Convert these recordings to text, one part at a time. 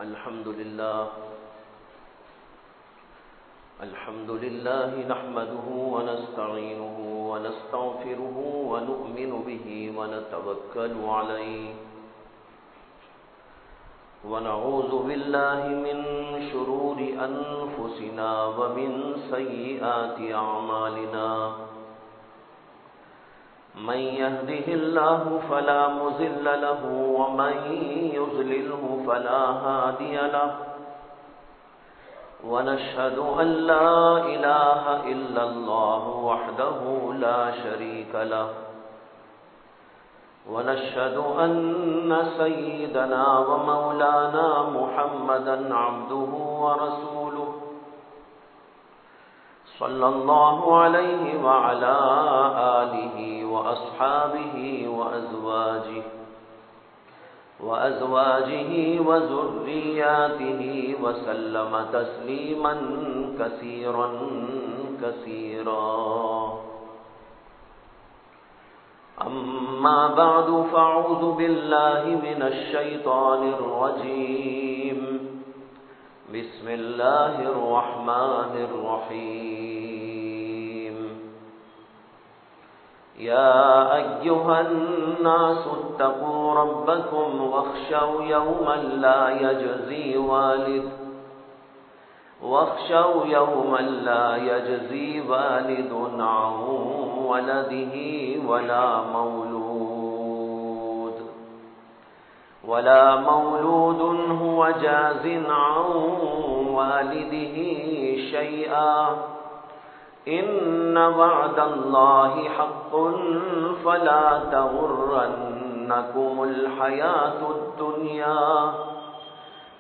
الحمد لله نحمده ونستعينه ونستغفره ونؤمن به ونتوكل عليه ونعوذ بالله من شرور أنفسنا ومن سيئات أعمالنا من يهده الله فلا مضل له ومن يضلله فلا هادي له ونشهد أن لا إله إلا الله وحده لا شريك له ونشهد أن سيدنا ومولانا محمدا عبده ورسوله صلى الله عليه وعلى آله وأصحابه وأزواجه وذرياته وسلم تسليما كثيرا كثيرا. أما بعد فأعوذ بالله من الشيطان الرجيم. بسم الله الرحمن الرحيم. يا أيها الناس اتقوا ربكم واخشوا يوما لا يجزي والد عن ولده ولا مولود هو جاز عن والده شيئا إن وعد الله حق فلا تغرنكم الحياة الدنيا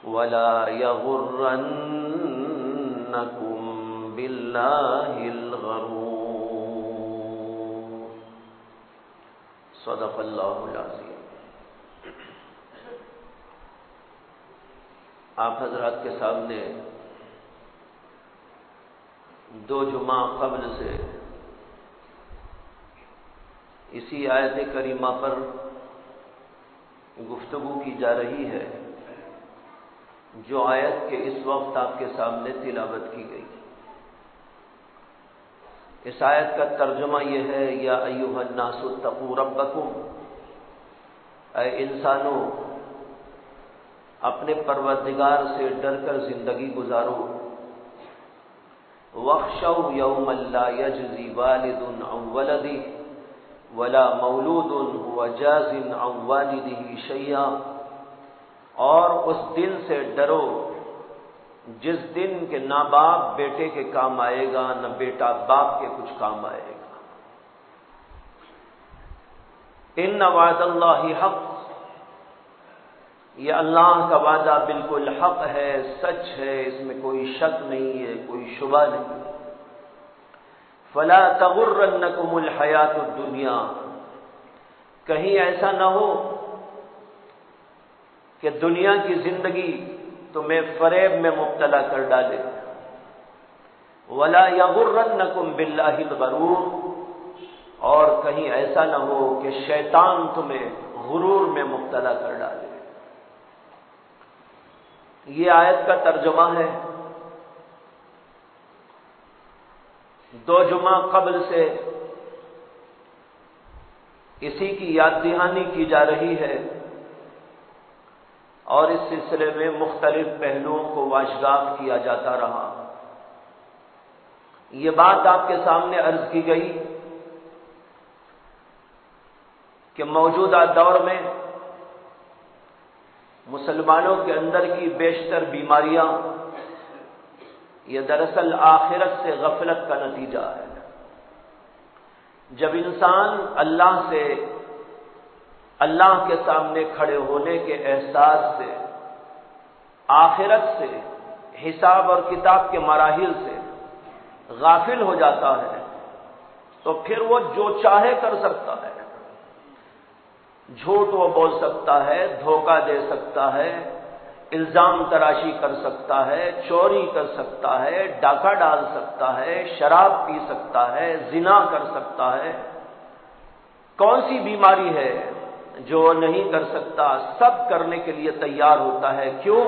ولا يغرنكم بالله الغرور. صدق اللہ العظیم. آپ حضرات کے سامنے دو جمعہ قبل سے اسی آیت کریمہ پر گفتگو کی جا رہی ہے جو آیت کے اس وقت آپ کے سامنے تلاوت کی گئی. اس آیت کا ترجمہ یہ ہے یا ایھا الناس اتقوا ربکم، اے انسانوں اپنے پروردگار سے ڈر کر زندگی گزارو. واخشوا یوما لا یجزی والد عن ولدہ ولا مولود هو جاز عن والدہ شیئا، اور اس دن سے ڈرو جس دن کے نہ باپ بیٹے کے کام آئے گا نہ بیٹا باپ کے کچھ کام آئے گا. ان وعد اللہ حق، یہ اللہ کا وعدہ بالکل حق ہے، سچ ہے، اس میں کوئی شک نہیں ہے، کوئی شبہ نہیں. فلا تغرنکم الحیات الدنیا، کہیں ایسا نہ ہو کہ دنیا کی زندگی تمہیں فریب میں مبتلا کر ڈالے. ولا یغرنکم باللہ الغرور، اور کہیں ایسا نہ ہو کہ شیطان تمہیں غرور میں مبتلا کر ڈالے. یہ آیت کا ترجمہ ہے. دو جمعہ قبل سے اسی کی یاد دہانی کی جا رہی ہے اور اس سلسلے میں مختلف پہلوؤں کو واشگاف کیا جاتا رہا. یہ بات آپ کے سامنے عرض کی گئی کہ موجودہ دور میں مسلمانوں کے اندر کی بیشتر بیماریاں یہ دراصل آخرت سے غفلت کا نتیجہ ہے. جب انسان اللہ کے سامنے کھڑے ہونے کے احساس سے، آخرت سے، حساب اور کتاب کے مراحل سے غافل ہو جاتا ہے تو پھر وہ جو چاہے کر سکتا ہے. جھوٹ وہ بول سکتا ہے، دھوکہ دے سکتا ہے، الزام تراشی کر سکتا ہے، چوری کر سکتا ہے، ڈاکہ ڈال سکتا ہے، شراب پی سکتا ہے، زنا کر سکتا ہے. کون سی بیماری ہے جو نہیں کر سکتا؟ سب کرنے کے لیے تیار ہوتا ہے. کیوں؟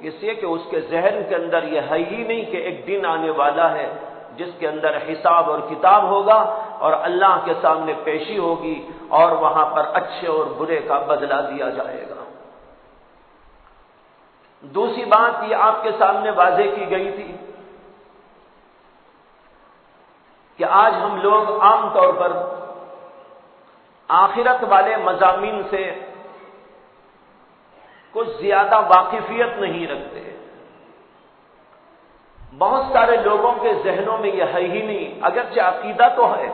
اس لیے کہ اس کے ذہن کے اندر یہ ہے ہی نہیں کہ ایک دن آنے والا ہے جس کے اندر حساب اور کتاب ہوگا اور اللہ کے سامنے پیشی ہوگی اور وہاں پر اچھے اور برے کا بدلہ دیا جائے گا۔ دوسری بات یہ آپ کے سامنے واضح کی گئی تھی کہ آج ہم لوگ عام طور پر آخرت والے مضامین سے کچھ زیادہ واقفیت نہیں رکھتے۔ بہت سارے لوگوں کے ذہنوں میں یہ ہے ہی نہیں، اگرچہ عقیدہ تو ہے،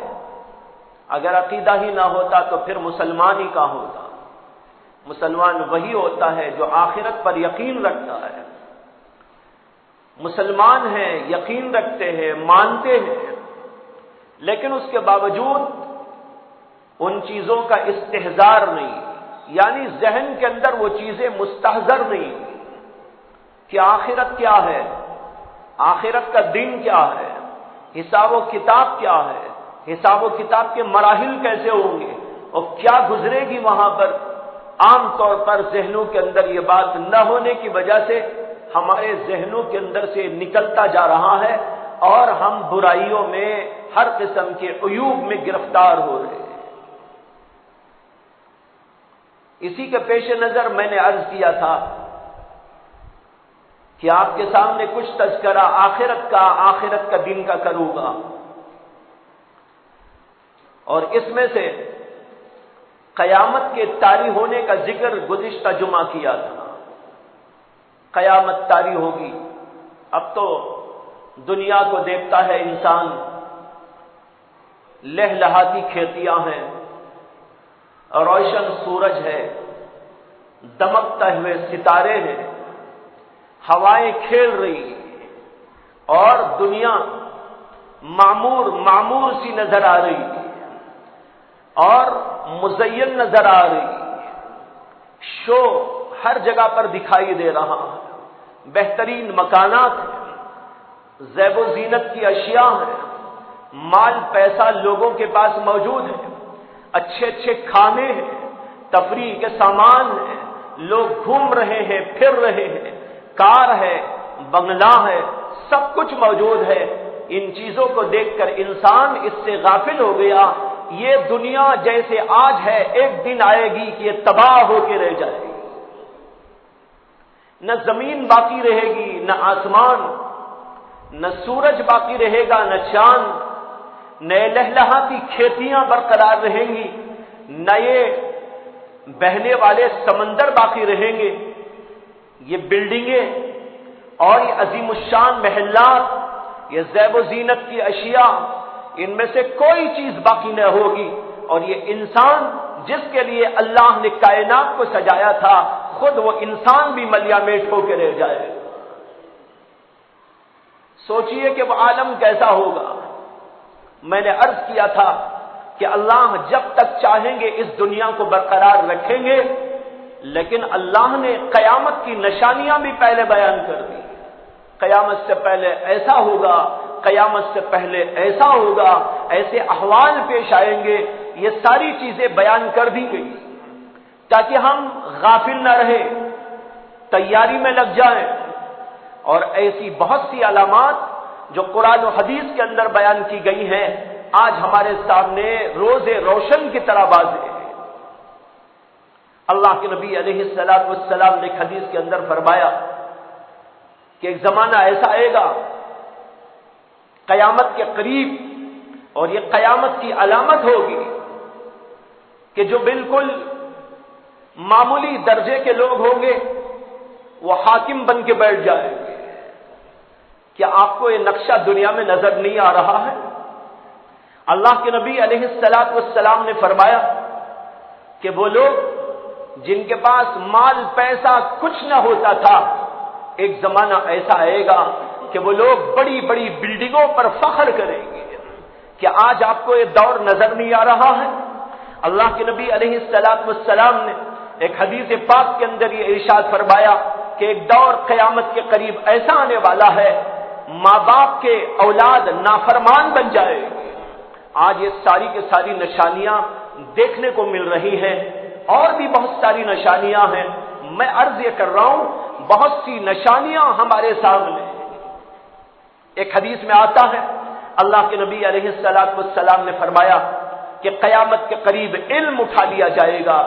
اگر عقیدہ ہی نہ ہوتا تو پھر مسلمان ہی کہاں ہوتا؟ مسلمان وہی ہوتا ہے جو آخرت پر یقین رکھتا ہے۔ مسلمان ہیں، یقین رکھتے ہیں، مانتے ہیں، لیکن اس کے باوجود ان چیزوں کا استحضار نہیں، یعنی ذہن کے اندر وہ چیزیں مستحضر نہیں کہ آخرت کیا ہے، آخرت کا دن کیا ہے، حساب و کتاب کیا ہے، حساب و کتاب کے مراحل کیسے ہوں گے اور کیا گزرے گی وہاں پر۔ عام طور پر ذہنوں کے اندر یہ بات نہ ہونے کی وجہ سے ہمارے ذہنوں کے اندر سے نکلتا جا رہا ہے اور ہم برائیوں میں، ہر قسم کے عیوب میں گرفتار ہو رہے ہیں۔ اسی کے پیش نظر میں نے عرض کیا تھا کہ آپ کے سامنے کچھ تذکرہ آخرت کا دن کا کروں گا، اور اس میں سے قیامت کے طاری ہونے کا ذکر گزشتہ جمعہ کیا تھا۔ قیامت طاری ہوگی، اب تو دنیا کو دیکھتا ہے انسان، لہلہاتی کھیتیاں ہیں، روشن سورج ہے، دمکتے ہوئے ستارے ہیں، ہوائیں کھیل رہی ہیں اور دنیا معمور سی نظر آ رہی ہے اور مزین نظر آ رہی ہے، شو ہر جگہ پر دکھائی دے رہا ہے، بہترین مکانات ہیں، زیب و زینت کی اشیاء ہیں، مال پیسہ لوگوں کے پاس موجود ہے، اچھے اچھے کھانے ہیں، تفریح کے سامان ہیں، لوگ گھوم رہے ہیں، پھر رہے ہیں، کار ہے، بنگلہ ہے، سب کچھ موجود ہے۔ ان چیزوں کو دیکھ کر انسان اس سے غافل ہو گیا، یہ دنیا جیسے آج ہے ایک دن آئے گی کہ یہ تباہ ہو کے رہ جائے گی، نہ زمین باقی رہے گی، نہ آسمان، نہ سورج باقی رہے گا، نہ چاند، نہ لہلہاتی کھیتیاں برقرار رہیں گی، نہ یہ بہنے والے سمندر باقی رہیں گے، یہ بلڈنگیں اور یہ عظیم الشان محلات، یہ زیب و زینت کی اشیاء، ان میں سے کوئی چیز باقی نہ ہوگی، اور یہ انسان جس کے لیے اللہ نے کائنات کو سجایا تھا، خود وہ انسان بھی ملیا میٹ ہو کے رہ جائے گا۔ سوچئے کہ وہ عالم کیسا ہوگا۔ میں نے عرض کیا تھا کہ اللہ جب تک چاہیں گے اس دنیا کو برقرار رکھیں گے، لیکن اللہ نے قیامت کی نشانیاں بھی پہلے بیان کر دی۔ قیامت سے پہلے ایسا ہوگا، قیامت سے پہلے ایسا ہوگا، ایسے احوال پیش آئیں گے، یہ ساری چیزیں بیان کر دی گئی تاکہ ہم غافل نہ رہے، تیاری میں لگ جائیں، اور ایسی بہت سی علامات جو قرآن و حدیث کے اندر بیان کی گئی ہیں آج ہمارے سامنے روز روشن کی طرح واضح ہے۔ اللہ کے نبی علیہ السلام نے ایک حدیث کے اندر فرمایا کہ ایک زمانہ ایسا آئے گا قیامت کے قریب، اور یہ قیامت کی علامت ہوگی کہ جو بالکل معمولی درجے کے لوگ ہوں گے وہ حاکم بن کے بیٹھ جائیں گے۔ کیا آپ کو یہ نقشہ دنیا میں نظر نہیں آ رہا ہے؟ اللہ کے نبی علیہ السلام نے فرمایا کہ وہ لوگ جن کے پاس مال پیسہ کچھ نہ ہوتا تھا، ایک زمانہ ایسا آئے گا کہ وہ لوگ بڑی بڑی بلڈنگوں پر فخر کریں گے۔ کیا آج آپ کو یہ دور نظر نہیں آ رہا ہے؟ اللہ کے نبی علیہ السلام نے ایک حدیث پاک کے اندر یہ ارشاد فرمایا کہ ایک دور قیامت کے قریب ایسا آنے والا ہے، ماں باپ کے اولاد نافرمان بن جائے گی۔ آج یہ ساری کی ساری نشانیاں دیکھنے کو مل رہی ہیں، اور بھی بہت ساری نشانیاں ہیں۔ میں عرض یہ کر رہا ہوں بہت سی نشانیاں ہمارے سامنے. ایک حدیث میں آتا ہے اللہ کے نبی علیہ السلام نے فرمایا کہ قیامت کے قریب علم اٹھا لیا جائے گا،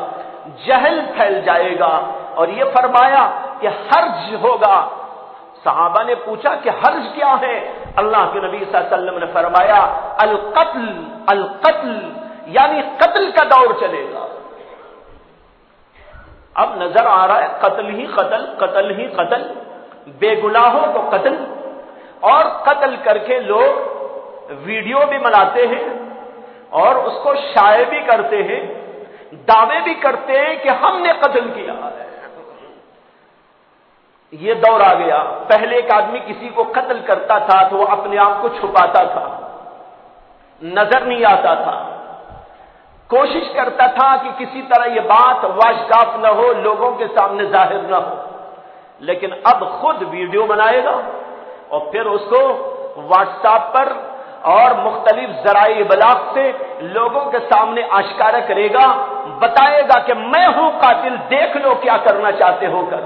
جہل پھیل جائے گا، اور یہ فرمایا کہ حرج ہوگا. صحابہ نے پوچھا کہ حرج کیا ہے؟ اللہ کے نبی صلی اللہ علیہ وسلم نے فرمایا القتل القتل، یعنی قتل کا دور چلے گا. اب نظر آ رہا ہے قتل ہی قتل، قتل ہی قتل، بے گناہوں کو قتل، اور قتل کر کے لوگ ویڈیو بھی بناتے ہیں اور اس کو شائع بھی کرتے ہیں، دعوے بھی کرتے ہیں کہ ہم نے قتل کیا ہے. یہ دور آ گیا. پہلے ایک آدمی کسی کو قتل کرتا تھا تو وہ اپنے آپ کو چھپاتا تھا، نظر نہیں آتا تھا، کوشش کرتا تھا کہ کسی طرح یہ بات واشگاف نہ ہو، لوگوں کے سامنے ظاہر نہ ہو. لیکن اب خود ویڈیو بنائے گا اور پھر اس کو واٹس ایپ پر اور مختلف ذرائع ابلاغ سے لوگوں کے سامنے آشکارا کرے گا، بتائے گا کہ میں ہوں قاتل، دیکھ لو کیا کرنا چاہتے ہو کر.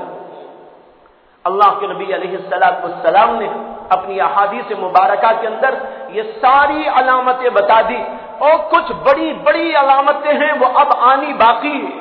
اللہ کے نبی علیہ السلام نے اپنی احادیث مبارکہ کے اندر یہ ساری علامتیں بتا دی، اور کچھ بڑی بڑی علامتیں ہیں وہ اب آنی باقی ہے.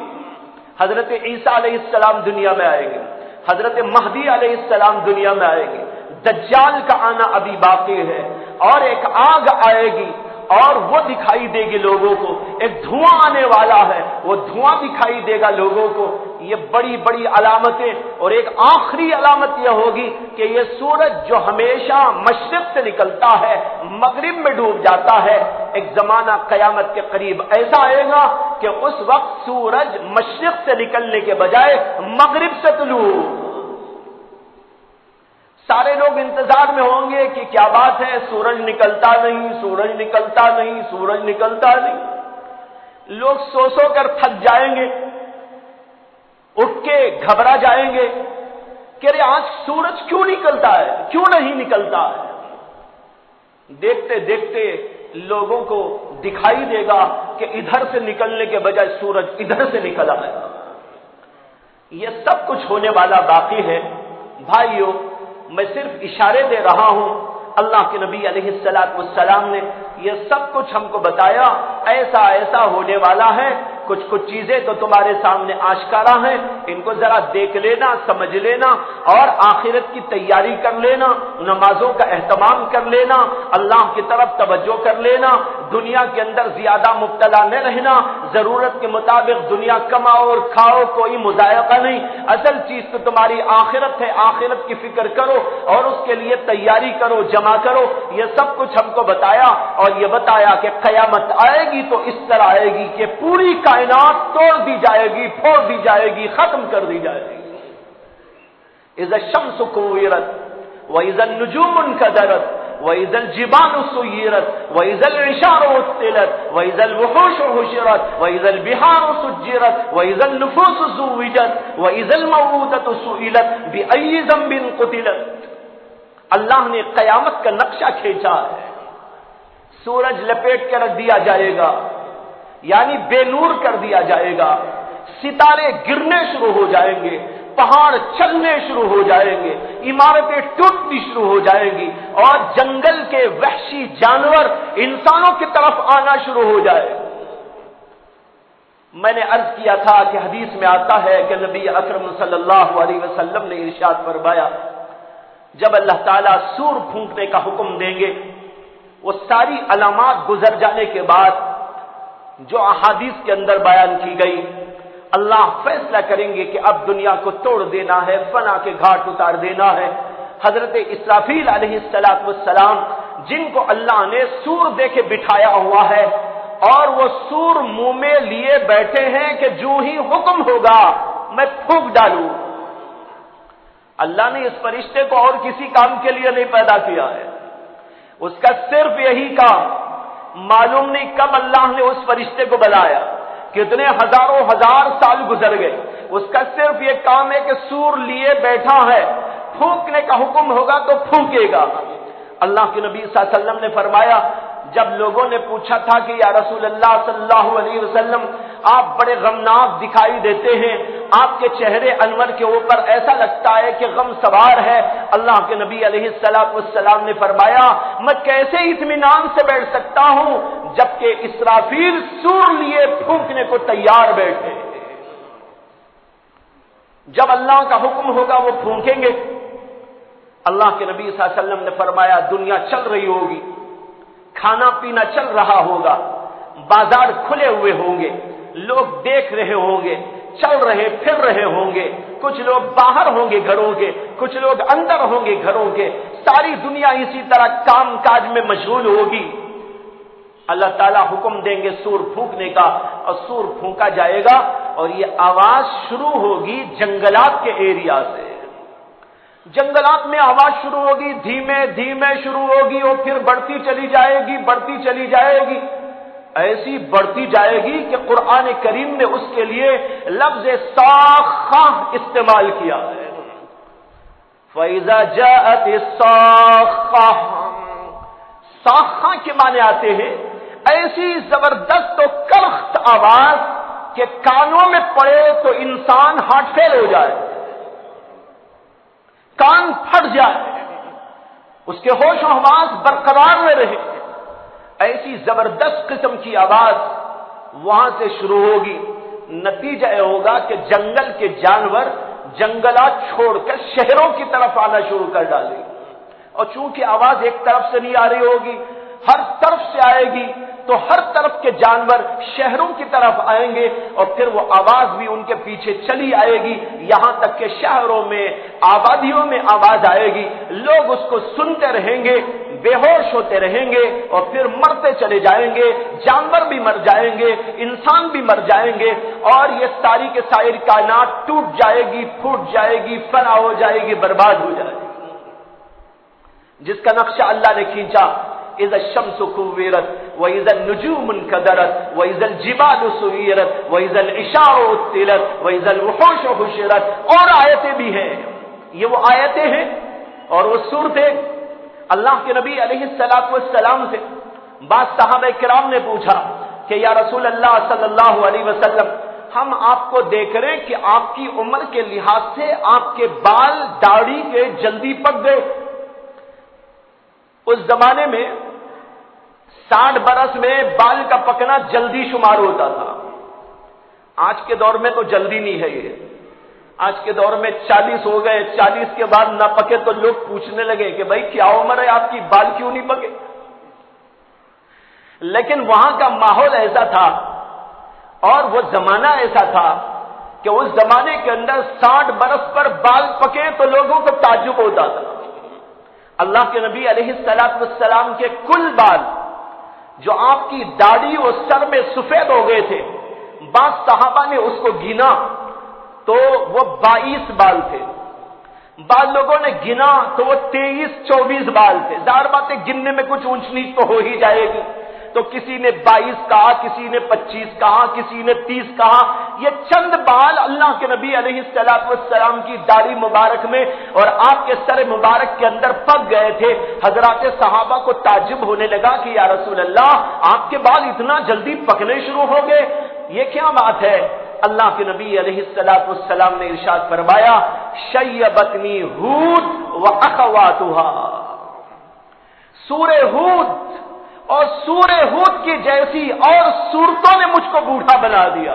حضرت عیسیٰ علیہ السلام دنیا میں آئیں گے، حضرت مہدی علیہ السلام دنیا میں آئیں گے، دجال کا آنا ابھی باقی ہے، اور ایک آگ آئے گی اور وہ دکھائی دے گی لوگوں کو. ایک دھواں آنے والا ہے، وہ دھواں دکھائی دے گا لوگوں کو. یہ بڑی بڑی علامتیں. اور ایک آخری علامت یہ ہوگی کہ یہ سورج جو ہمیشہ مشرق سے نکلتا ہے مغرب میں ڈوب جاتا ہے، ایک زمانہ قیامت کے قریب ایسا آئے گا کہ اس وقت سورج مشرق سے نکلنے کے بجائے مغرب سے طلوع. سارے لوگ انتظار میں ہوں گے کہ کیا بات ہے، سورج نکلتا نہیں، سورج نکلتا نہیں، سورج نکلتا نہیں. لوگ سو سو کر تھک جائیں گے، اٹھ کے گھبرا جائیں گے کہ ارے آج سورج کیوں نکلتا ہے، کیوں نہیں نکلتا ہے. دیکھتے دیکھتے لوگوں کو دکھائی دے گا کہ ادھر سے نکلنے کے بجائے سورج ادھر سے نکلا ہے. یہ سب کچھ ہونے والا باقی ہے. بھائیو، میں صرف اشارے دے رہا ہوں. اللہ کے نبی علیہ السلام نے یہ سب کچھ ہم کو بتایا، ایسا ایسا ہونے والا ہے. کچھ کچھ چیزیں تو تمہارے سامنے آشکارا ہیں، ان کو ذرا دیکھ لینا، سمجھ لینا، اور آخرت کی تیاری کر لینا، نمازوں کا اہتمام کر لینا، اللہ کی طرف توجہ کر لینا، دنیا کے اندر زیادہ مبتلا نہ رہنا، ضرورت کے مطابق دنیا کماؤ اور کھاؤ، کوئی مذائقہ نہیں. اصل چیز تو تمہاری آخرت ہے، آخرت کی فکر کرو اور اس کے لیے تیاری کرو، جمع کرو. یہ سب کچھ ہم کو بتایا، اور یہ بتایا کہ قیامت آئے گی تو اس طرح آئے گی کہ پوری کائنات توڑ دی جائے گی، پھوڑ دی جائے گی، ختم کر دی جائے گی. اذا الشمس كورت واذا النجوم انكدرت واذا الجبال سيرت واذا العشار عطلت واذا الوحوش حشرت واذا البحار سجرت واذا النفوس زوجت واذا الموءودة سئلت بأي ذنب قتلت. اللہ نے قیامت کا نقشہ کھینچا ہے. سورج لپیٹ کے رکھ دیا جائے گا، یعنی بے نور کر دیا جائے گا، ستارے گرنے شروع ہو جائیں گے، پہاڑ چلنے شروع ہو جائیں گے، عمارتیں ٹوٹنی شروع ہو جائیں گی، اور جنگل کے وحشی جانور انسانوں کی طرف آنا شروع ہو جائے. میں نے عرض کیا تھا کہ حدیث میں آتا ہے کہ نبی اکرم صلی اللہ علیہ وسلم نے ارشاد فرمایا جب اللہ تعالیٰ سور پھونکنے کا حکم دیں گے، وہ ساری علامات گزر جانے کے بعد جو احادیث کے اندر بیان کی گئی، اللہ فیصلہ کریں گے کہ اب دنیا کو توڑ دینا ہے، فنا کے گھاٹ اتار دینا ہے. حضرت اسرافیل علیہ السلام جن کو اللہ نے سور دے کے بٹھایا ہوا ہے، اور وہ سور منہ میں لیے بیٹھے ہیں کہ جو ہی حکم ہوگا میں پھونک ڈالوں. اللہ نے اس فرشتے کو اور کسی کام کے لیے نہیں پیدا کیا ہے، اس کا صرف یہی کام. معلوم نہیں کب اللہ نے اس فرشتے کو بلایا، کتنے ہزاروں ہزار سال گزر گئے، اس کا صرف یہ کام ہے کہ سور لیے بیٹھا ہے، پھونکنے کا حکم ہوگا تو پھونکے گا. اللہ کے نبی صلی اللہ علیہ وسلم نے فرمایا جب لوگوں نے پوچھا تھا کہ یا رسول اللہ صلی اللہ علیہ وسلم آپ بڑے غمناک دکھائی دیتے ہیں، آپ کے چہرے انور کے اوپر ایسا لگتا ہے کہ غم سوار ہے، اللہ کے نبی علیہ السلام نے فرمایا میں کیسے اطمینان سے بیٹھ سکتا ہوں جبکہ اسرافیل سور لیے پھونکنے کو تیار بیٹھے، جب اللہ کا حکم ہوگا وہ پھونکیں گے۔ اللہ کے نبی صلی اللہ علیہ وسلم نے فرمایا دنیا چل رہی ہوگی، کھانا پینا چل رہا ہوگا، بازار کھلے ہوئے ہوں گے، لوگ دیکھ رہے ہوں گے، چل رہے پھر رہے ہوں گے، کچھ لوگ باہر ہوں گے گھروں کے، کچھ لوگ اندر ہوں گے گھروں کے، ساری دنیا اسی طرح کام کاج میں مشغول ہوگی۔ اللہ تعالیٰ حکم دیں گے سور پھونکنے کا، اور سور پھونکا جائے گا اور یہ آواز شروع ہوگی جنگلات کے ایریا سے، جنگلات میں آواز شروع ہوگی، دھیمے دھیمے شروع ہوگی اور پھر بڑھتی چلی جائے گی، بڑھتی چلی جائے گی، ایسی بڑھتی جائے گی کہ قرآن کریم نے اس کے لیے لفظ صاخہ استعمال کیا ہے۔ فَإِذَا جَاءَتِ الصَّاخَّةُ، صاخہ کے معنی آتے ہیں ایسی زبردست و کرخت آواز کہ کانوں میں پڑے تو انسان ہارٹ فیل ہو جائے، کان پھٹ جائے، اس کے ہوش و حواس برقرار نہ رہے، ایسی زبردست قسم کی آواز وہاں سے شروع ہوگی۔ نتیجہ یہ ہوگا کہ جنگل کے جانور جنگلات چھوڑ کر شہروں کی طرف آنا شروع کر ڈالیں گے، اور چونکہ آواز ایک طرف سے نہیں آ رہی ہوگی، ہر طرف سے آئے گی، تو ہر طرف کے جانور شہروں کی طرف آئیں گے اور پھر وہ آواز بھی ان کے پیچھے چلی آئے گی، یہاں تک کہ شہروں میں آبادیوں میں آواز آئے گی، لوگ اس کو سنتے رہیں گے، بے ہوش ہوتے رہیں گے اور پھر مرتے چلے جائیں گے، جانور بھی مر جائیں گے، انسان بھی مر جائیں گے، اور یہ ساری کے ساری کائنات ٹوٹ جائے گی، پھوٹ جائے گی، فنا ہو جائے گی، برباد ہو جائے گی، جس کا نقشہ اللہ نے کھینچا۔ اذا الشمس كورت واذا النجوم انكدرت واذا الجبال سيرت واذا العشار عطلت واذا الوحوش حشرت، اور آیتیں بھی ہیں، یہ وہ آیتیں ہیں اور وہ سورتیں۔ اللہ کے نبی علیہ السلام سے بعض صحابہ کرام نے پوچھا کہ یا رسول اللہ صلی اللہ علیہ وسلم ہم آپ کو دیکھ رہے کہ آپ کی عمر کے لحاظ سے آپ کے بال داڑھی کے جلدی پک گئے۔ اس زمانے میں 60 برس میں بال کا پکنا جلدی شمار ہوتا تھا، آج کے دور میں تو جلدی نہیں ہے یہ، آج کے دور میں 40 ہو گئے، 40 کے بعد نہ پکے تو لوگ پوچھنے لگے کہ بھائی کیا عمر ہے آپ کی، بال کیوں نہیں پکے؟ لیکن وہاں کا ماحول ایسا تھا اور وہ زمانہ ایسا تھا کہ اس زمانے کے اندر 60 برس پر بال پکے تو لوگوں کو تعجب ہوتا تھا۔ اللہ کے نبی علیہ السلام کے کل بال جو آپ کی داڑھی اور سر میں سفید ہو گئے تھے، بعض صحابہ نے اس کو گنا تو وہ 22 بال تھے، بعض لوگوں نے گنا تو وہ 23-24 بال تھے۔ ظاہر بات ہے گننے میں کچھ اونچ نیچ تو ہو ہی جائے گی، تو کسی نے 22 کہا، کسی نے 25 کہا، کسی نے 30 کہا۔ یہ چند بال اللہ کے نبی علیہ السلام کی داڑھی مبارک میں اور آپ کے سر مبارک کے اندر پک گئے تھے۔ حضرات صحابہ کو تعجب ہونے لگا کہ یا رسول اللہ آپ کے بال اتنا جلدی پکنے شروع ہو گئے، یہ کیا بات ہے؟ اللہ کے نبی علیہ السلام نے ارشاد فرمایا شیبتنی ہود واخواتها، سورہ ہود اور سورہ ہود کی جیسی اور سورتوں نے مجھ کو بوڑھا بنا دیا۔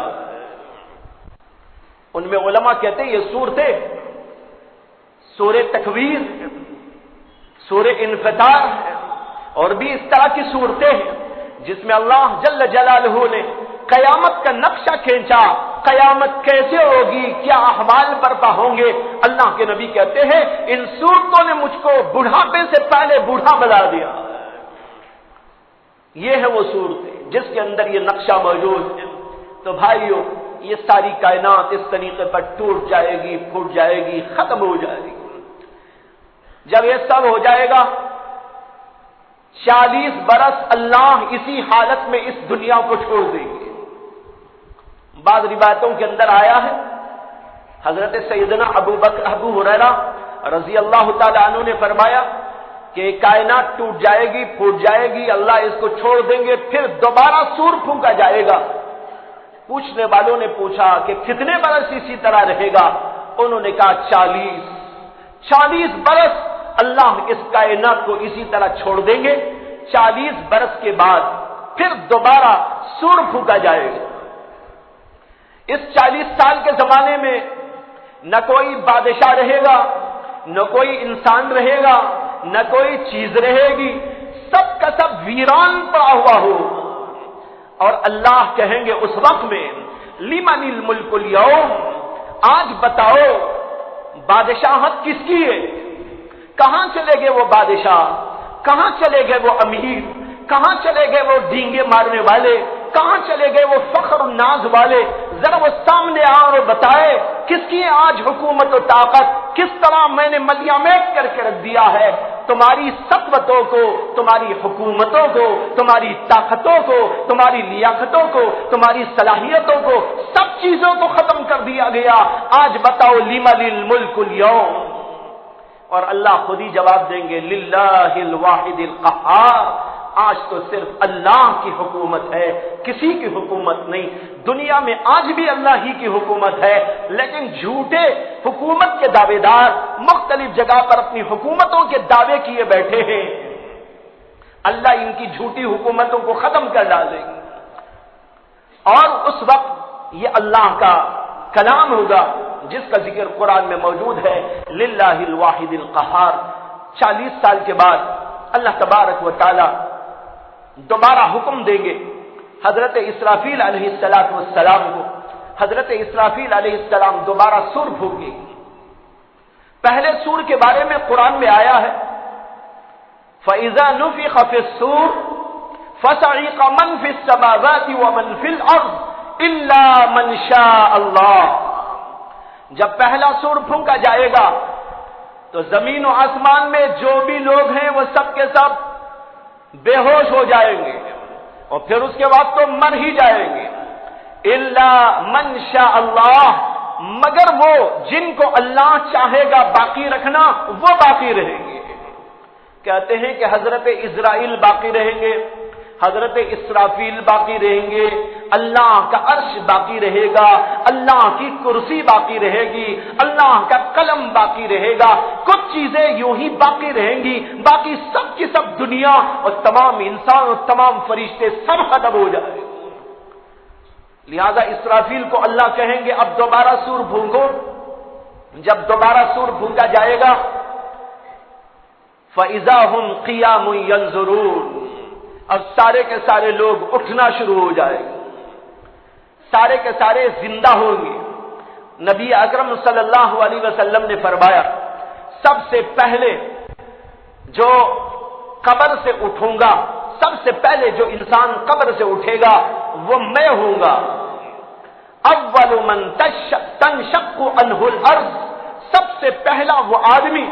ان میں علماء کہتے ہیں یہ سورتیں سورہ تکویر، سورہ انفطار اور بھی اس طرح کی صورتیں ہیں جس میں اللہ جل جلالہ نے قیامت کا نقشہ کھینچا، قیامت کیسے ہوگی، کیا احوال برپا ہوں گے۔ اللہ کے نبی کہتے ہیں ان صورتوں نے مجھ کو بڑھاپے سے پہلے بوڑھا بنا دیا۔ یہ ہے وہ صورتیں جس کے اندر یہ نقشہ موجود ہے۔ تو بھائیو یہ ساری کائنات اس طریقے پر ٹوٹ جائے گی، پھوٹ جائے گی، ختم ہو جائے گی۔ جب یہ سب ہو جائے گا 40 برس اللہ اسی حالت میں اس دنیا کو چھوڑ دیں گے۔ بعض روایتوں کے اندر آیا ہے حضرت سیدنا ابو ہریرہ رضی اللہ تعالی عنہ نے فرمایا کہ کائنات ٹوٹ جائے گی، پھوٹ جائے گی، اللہ اس کو چھوڑ دیں گے، پھر دوبارہ سور پھونکا جائے گا۔ پوچھنے والوں نے پوچھا کہ کتنے برس اسی طرح رہے گا؟ انہوں نے کہا 40 برس اللہ اس کائنات کو اسی طرح چھوڑ دیں گے، 40 برس کے بعد پھر دوبارہ سور پھونکا جائے گا۔ اس 40 سال کے زمانے میں نہ کوئی بادشاہ رہے گا، نہ کوئی انسان رہے گا، نہ کوئی چیز رہے گی، سب کا سب ویران پڑا ہوا ہو۔ اور اللہ کہیں گے اس وقت میں لمن الملک اليوم، آج بتاؤ بادشاہت کس کی ہے؟ کہاں چلے گئے وہ بادشاہ؟ کہاں چلے گئے وہ امیر؟ کہاں چلے گئے وہ ڈینگے مارنے والے؟ کہاں چلے گئے وہ فخر و ناز والے؟ ذرا وہ سامنے آ اور بتائے کس کی آج حکومت و طاقت؟ کس طرح میں نے ملیامت کر کے رکھ دیا ہے تمہاری سطوتوں کو، تمہاری حکومتوں کو، تمہاری طاقتوں کو، تمہاری لیاقتوں کو، تمہاری صلاحیتوں کو، سب چیزوں کو ختم کر دیا گیا۔ آج بتاؤ لمن الملک اليوم؟ اور اللہ خود ہی جواب دیں گے للہ الواحد القہار، آج تو صرف اللہ کی حکومت ہے، کسی کی حکومت نہیں۔ دنیا میں آج بھی اللہ ہی کی حکومت ہے، لیکن جھوٹے حکومت کے دعوے دار مختلف جگہ پر اپنی حکومتوں کے دعوے کیے بیٹھے ہیں۔ اللہ ان کی جھوٹی حکومتوں کو ختم کر ڈالیں گے، اور اس وقت یہ اللہ کا کلام ہوگا جس کا ذکر قرآن میں موجود ہے، للہ الواحد القہار۔ 40 سال کے بعد اللہ تبارک و تعالی دوبارہ حکم دیں گے حضرت اسرافیل علیہ السلام کو۔ حضرت اسرافیل علیہ السلام دوبارہ سور پھونکیں گے۔ پہلے سور کے بارے میں قرآن میں آیا ہے فَإِذَا نُفِخَ فِي الصُّورِ فَصَعِقَ مَنْ فِي السَّمَاوَاتِ وَمَنْ فِي الْأَرْضِ إِلَّا مَنْ شَاءَ اللَّهُ۔ جب پہلا سور پھونکا جائے گا تو زمین و آسمان میں جو بھی لوگ ہیں وہ سب کے سب بے ہوش ہو جائیں گے، اور پھر اس کے بعد تو مر ہی جائیں گے۔ الا من شاء اللہ، مگر وہ جن کو اللہ چاہے گا باقی رکھنا وہ باقی رہیں گے۔ کہتے ہیں کہ حضرت اسرائیل باقی رہیں گے، حضرت اسرافیل باقی رہیں گے، اللہ کا عرش باقی رہے گا، اللہ کی کرسی باقی رہے گی، اللہ کا قلم باقی رہے گا، کچھ چیزیں یوں ہی باقی رہیں گی، باقی سب کی سب دنیا اور تمام انسان اور تمام فرشتے سب ختم ہو جائیں گے۔ لہذا اسرافیل کو اللہ کہیں گے اب دوبارہ سور پھونکو۔ جب دوبارہ سور پھونکا جائے گا فَإِذَا هُمْ قِيَامٌ يَنظُرُونَ، اب سارے کے سارے لوگ اٹھنا شروع ہو جائے گے، سارے کے سارے زندہ ہوں گے۔ نبی اکرم صلی اللہ علیہ وسلم نے فرمایا سب سے پہلے جو قبر سے اٹھوں گا، سب سے پہلے جو انسان قبر سے اٹھے گا وہ میں ہوں گا۔ اول من تنشق عنہ الارض، سب سے پہلا وہ آدمی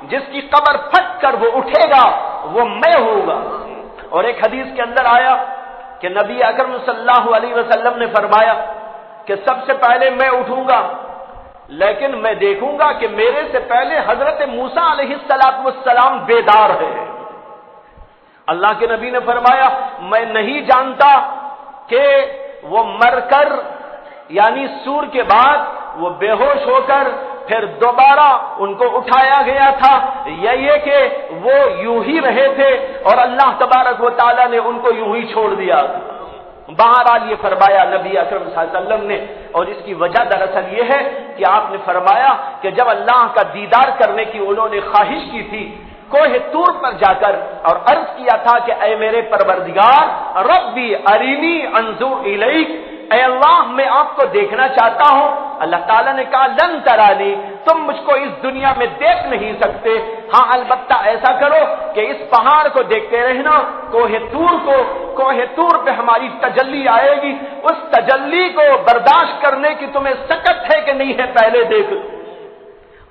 جس کی قبر پھٹ کر وہ اٹھے گا وہ میں ہوں گا۔ اور ایک حدیث کے اندر آیا کہ نبی اکرم صلی اللہ علیہ وسلم نے فرمایا کہ سب سے پہلے میں اٹھوں گا، لیکن میں دیکھوں گا کہ میرے سے پہلے حضرت موسیٰ علیہ السلام بیدار ہے۔ اللہ کے نبی نے فرمایا میں نہیں جانتا کہ وہ مر کر یعنی سور کے بعد وہ بے ہوش ہو کر پھر دوبارہ ان کو اٹھایا گیا تھا یا یہ کہ وہ یوں ہی رہے تھے اور اللہ تبارک و تعالیٰ نے ان کو یوں ہی چھوڑ دیا۔ بہرحال یہ فرمایا نبی اکرم صلی اللہ علیہ وسلم نے، اور اس کی وجہ دراصل یہ ہے کہ آپ نے فرمایا کہ جب اللہ کا دیدار کرنے کی انہوں نے خواہش کی تھی کوہ طور پر جا کر اور عرض کیا تھا کہ اے میرے پروردگار ربی ارینی انظر الیک، اے اللہ میں آپ کو دیکھنا چاہتا ہوں۔ اللہ تعالیٰ نے کہا لن ترانی، تم مجھ کو اس دنیا میں دیکھ نہیں سکتے، ہاں البتہ ایسا کرو کہ اس پہاڑ کو دیکھتے رہنا، کوہ طور پہ ہماری تجلی آئے گی، اس تجلی کو برداشت کرنے کی تمہیں سکت ہے کہ نہیں ہے پہلے دیکھ۔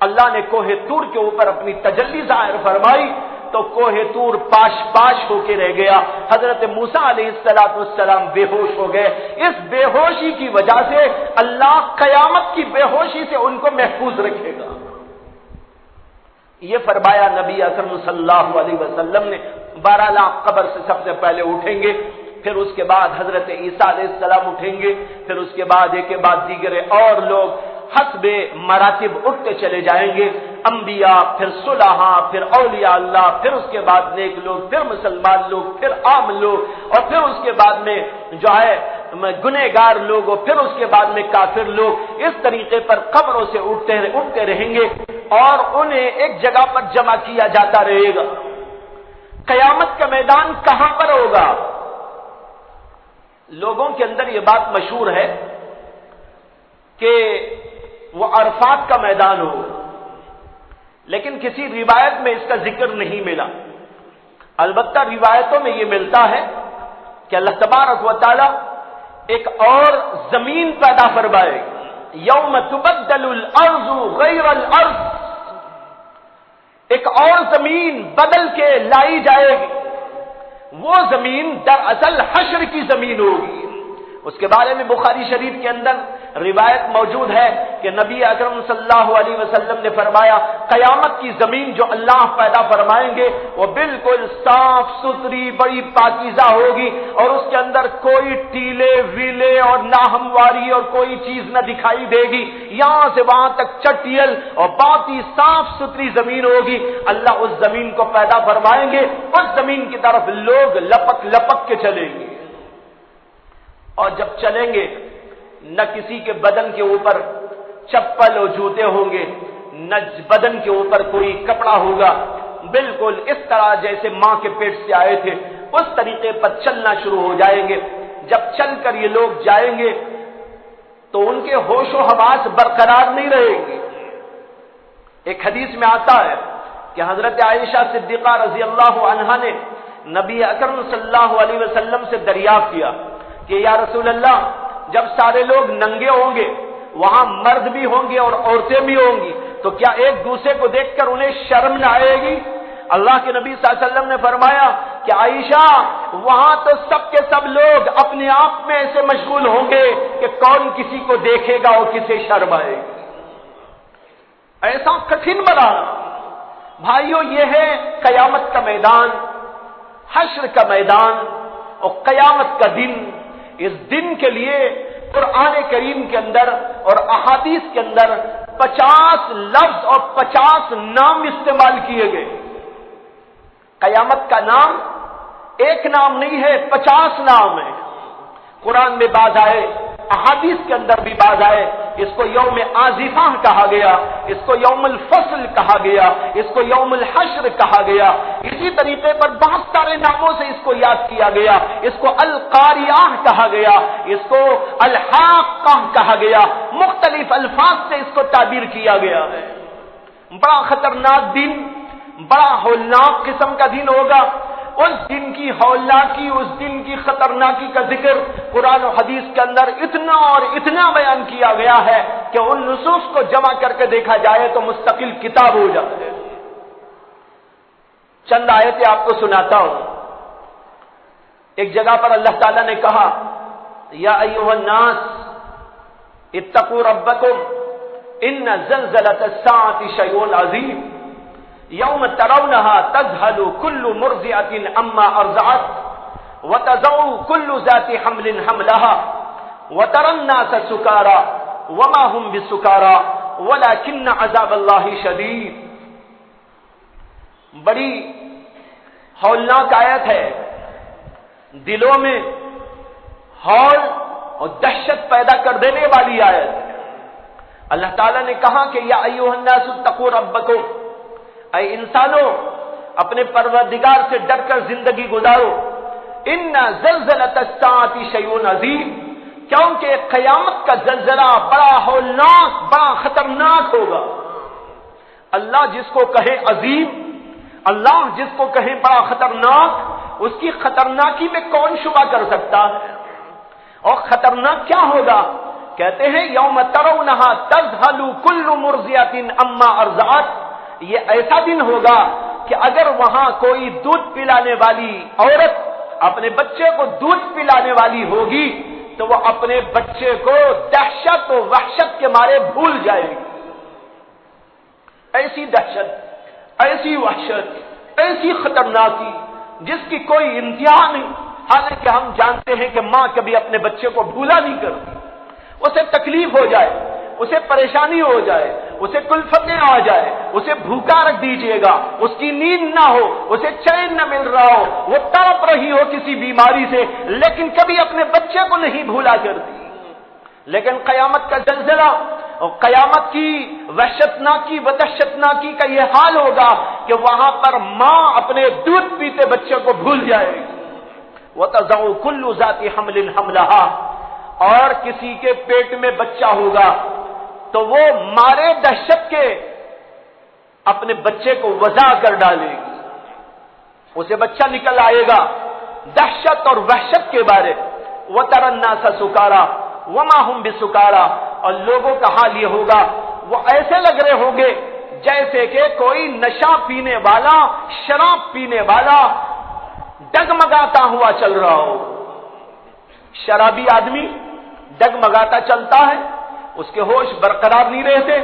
اللہ نے کوہ طور کے اوپر اپنی تجلی ظاہر فرمائی تو کوہ طور پاش ہو کے رہ گیا۔ حضرت موسیٰ علیہ السلام بے ہوش ہو گئے۔ اس بے ہوشی کی وجہ سے اللہ قیامت کی بے ہوشی سے ان کو محفوظ رکھے گا۔ یہ فرمایا نبی اکرم صلی اللہ علیہ وسلم نے، بہرحال آپ قبر سے سب سے پہلے اٹھیں گے، پھر اس کے بعد حضرت عیسیٰ علیہ السلام اٹھیں گے، پھر اس کے بعد ایک کے بعد دیگر اور لوگ حسب مراتب اٹھتے چلے جائیں گے، انبیاء، پھر صلحاء، پھر اولیاء اللہ، پھر اس کے بعد نیک لوگ، پھر مسلمان لوگ، پھر عام لوگ، اور پھر اس کے بعد میں جو ہے گنہگار لوگ، اور پھر اس کے بعد میں کافر لوگ، اس طریقے پر قبروں سے اٹھتے رہیں گے اور انہیں ایک جگہ پر جمع کیا جاتا رہے گا۔ قیامت کا میدان کہاں پر ہوگا؟ لوگوں کے اندر یہ بات مشہور ہے کہ وہ عرفات کا میدان ہو، لیکن کسی روایت میں اس کا ذکر نہیں ملا۔ البتہ روایتوں میں یہ ملتا ہے کہ اللہ تبارک و تعالی ایک اور زمین پیدا فرمائے گی، یوم تبدل الارض غیر الارض، ایک اور زمین بدل کے لائی جائے گی، وہ زمین دراصل حشر کی زمین ہوگی۔ اس کے بارے میں بخاری شریف کے اندر روایت موجود ہے کہ نبی اکرم صلی اللہ علیہ وسلم نے فرمایا قیامت کی زمین جو اللہ پیدا فرمائیں گے وہ بالکل صاف ستھری بڑی پاکیزہ ہوگی، اور اس کے اندر کوئی ٹیلے ویلے اور ناہمواری اور کوئی چیز نہ دکھائی دے گی، یہاں سے وہاں تک چٹیل اور بہت ہی صاف ستھری زمین ہوگی۔ اللہ اس زمین کو پیدا فرمائیں گے، اس زمین کی طرف لوگ لپک لپک کے چلیں گے، اور جب چلیں گے نہ کسی کے بدن کے اوپر چپل اور جوتے ہوں گے، نہ بدن کے اوپر کوئی کپڑا ہوگا، بالکل اس طرح جیسے ماں کے پیٹ سے آئے تھے اس طریقے پر چلنا شروع ہو جائیں گے۔ جب چل کر یہ لوگ جائیں گے تو ان کے ہوش و حواس برقرار نہیں رہیں گے۔ ایک حدیث میں آتا ہے کہ حضرت عائشہ صدیقہ رضی اللہ عنہا نے نبی اکرم صلی اللہ علیہ وسلم سے دریافت کیا کہ یا رسول اللہ، جب سارے لوگ ننگے ہوں گے، وہاں مرد بھی ہوں گے اور عورتیں بھی ہوں گی، تو کیا ایک دوسرے کو دیکھ کر انہیں شرم نہ آئے گی؟ اللہ کے نبی صلی اللہ علیہ وسلم نے فرمایا کہ عائشہ، وہاں تو سب کے سب لوگ اپنے آپ میں ایسے مشغول ہوں گے کہ کون کسی کو دیکھے گا اور کسے شرم آئے گی۔ ایسا کٹھن بنا بھائیو، یہ ہے قیامت کا میدان، حشر کا میدان اور قیامت کا دن۔ اس دن کے لیے قرآن کریم کے اندر اور احادیث کے اندر 50 لفظ اور 50 نام استعمال کیے گئے۔ قیامت کا نام ایک نام نہیں ہے، 50 نام ہے۔ قرآن میں باز آئے، احادیث کے اندر بھی باز آئے۔ اس کو یوم آزفہ کہا گیا، اس کو یوم الفصل کہا گیا، اس کو یوم الحشر کہا گیا، اسی طریقے پر بہت سارے ناموں سے اس کو یاد کیا گیا۔ اس کو القاریہ کہا گیا، اس کو الحاقہ کہا گیا، مختلف الفاظ سے اس کو تعبیر کیا گیا ہے۔ بڑا خطرناک دن، بڑا ہولناک قسم کا دن ہوگا۔ اس دن کی ہولناکی، اس دن کی خطرناکی کا ذکر قرآن و حدیث کے اندر اتنا اور اتنا بیان کیا گیا ہے کہ ان نصوص کو جمع کر کے دیکھا جائے تو مستقل کتاب ہو جائے۔ چند آیتیں آپ کو سناتا ہوں۔ ایک جگہ پر اللہ تعالیٰ نے کہا یا ایھا الناس اتقوا ربکم ان زلزلۃ الساعۃ شیء عظیم یوم ترونها تذهل كل مرضعة عما ارضعت وتضع كل ذات حمل حملها وترى الناس سكارى وما هم بسكارى ولكن عذاب الله شديد۔ بڑی ہولناک آیت ہے، دلوں میں ہول اور دہشت پیدا کر دینے والی آیت۔ اللہ تعالیٰ نے کہا کہ یا ایھا الناس اتقوا ربکم، اے انسانوں اپنے پروردگار سے ڈر کر زندگی گزارو۔ ان زلزلۃ الساعۃ شیء عظیم، کیونکہ قیامت کا زلزلہ بڑا ہولناک، بڑا خطرناک ہوگا۔ اللہ جس کو کہے عظیم، اللہ جس کو کہے بڑا خطرناک، اس کی خطرناکی میں کون شبہ کر سکتا ہے؟ اور خطرناک کیا ہوگا؟ کہتے ہیں یوم ترونها تذهل كل مرضعة عما ارضعت، یہ ایسا دن ہوگا کہ اگر وہاں کوئی دودھ پلانے والی عورت اپنے بچے کو دودھ پلانے والی ہوگی تو وہ اپنے بچے کو دہشت و وحشت کے مارے بھول جائے گی۔ ایسی دہشت ایسی وحشت، ایسی خطرناکی جس کی کوئی انتہا نہیں۔ حالانکہ ہم جانتے ہیں کہ ماں کبھی اپنے بچے کو بھولا نہیں کرتی، اسے تکلیف ہو جائے، اسے پریشانی ہو جائے، اسے کلفتیں آ جائے، اسے بھوکا رکھ دیجئے گا، اس کی نیند نہ ہو، اسے چین نہ مل رہا ہو، وہ تڑپ رہی ہو کسی بیماری سے، لیکن کبھی اپنے بچے کو نہیں بھولا کرتی۔ لیکن قیامت کا زلزلہ اور قیامت کی وحشتناکی ودہشتناکی کا یہ حال ہوگا کہ وہاں پر ماں اپنے دودھ پیتے بچے کو بھول جائے گی۔ وَتَضَعُ كُلُّ ذَاتِ حَمْلٍ حَمْلَهَا، اور کسی کے پیٹ میں بچہ ہوگا تو وہ مارے دہشت کے اپنے بچے کو وضع کر ڈالے گی، اسے بچہ نکل آئے گا دہشت اور وحشت کے بارے۔ وَتَرَى النَّاسَ سُكَارَىٰ وَمَا هُمْ بِسُكَارَىٰ، اور لوگوں کا حال یہ ہوگا وہ ایسے لگ رہے ہوں گے جیسے کہ کوئی نشہ پینے والا، شراب پینے والا ڈگمگاتا ہوا چل رہا ہو۔ شرابی آدمی ڈگمگاتا چلتا ہے، اس کے ہوش برقرار نہیں رہتے،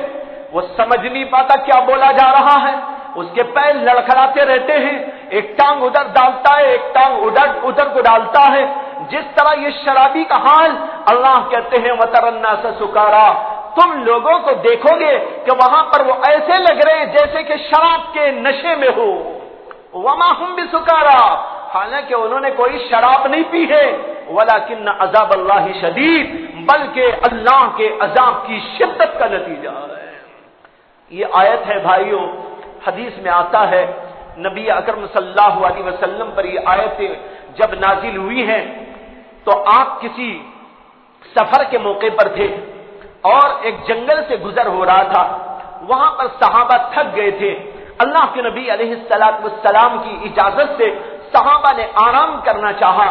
وہ سمجھ نہیں پاتا کیا بولا جا رہا ہے، اس کے پیر لڑکھڑاتے رہتے ہیں، ایک ٹانگ ادھر ڈالتا ہے، ایک ٹانگ ادھر کو ڈالتا ہے۔ جس طرح یہ شرابی کا حال، اللہ کہتے ہیں وَتَرَى النَّاسَ سُكَارَىٰ، تم لوگوں کو دیکھو گے کہ وہاں پر وہ ایسے لگ رہے ہیں جیسے کہ شراب کے نشے میں ہو۔ وَمَا هُمْ بِسُكَارَىٰ، حالانکہ انہوں نے کوئی شراب نہیں پی ہے، وَلَٰكِنَّ عَذَابَ اللَّهِ شَدِيدٌ، بلکہ اللہ کے عذاب کی شدت کا نتیجہ ہے۔ یہ آیت ہے بھائیوں، حدیث میں آتا ہے نبی اکرم صلی اللہ علیہ وسلم پر یہ آیتیں جب نازل ہوئی ہیں تو آپ کسی سفر کے موقع پر تھے اور ایک جنگل سے گزر ہو رہا تھا، وہاں پر صحابہ تھک گئے تھے، اللہ کے نبی علیہ السلام کی اجازت سے صحابہ نے آرام کرنا چاہا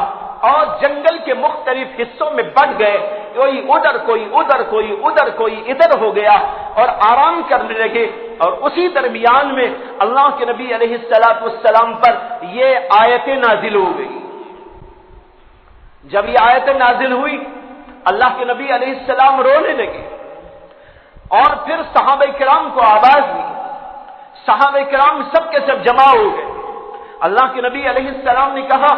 اور جنگل کے مختلف حصوں میں بٹ گئے، کوئی ادھر کوئی ادھر کوئی ادھر کوئی ادھر ہو گیا اور آرام کرنے لگے۔ اور اسی درمیان میں اللہ کے نبی علیہ السلام پر یہ آیتیں نازل ہو گئی۔ جب یہ آیتیں نازل ہوئی اللہ کے نبی علیہ السلام رونے لگے اور پھر صحابہ کرام کو آواز دی، صحابہ کرام سب کے سب جمع ہو گئے۔ اللہ کے نبی علیہ السلام نے کہا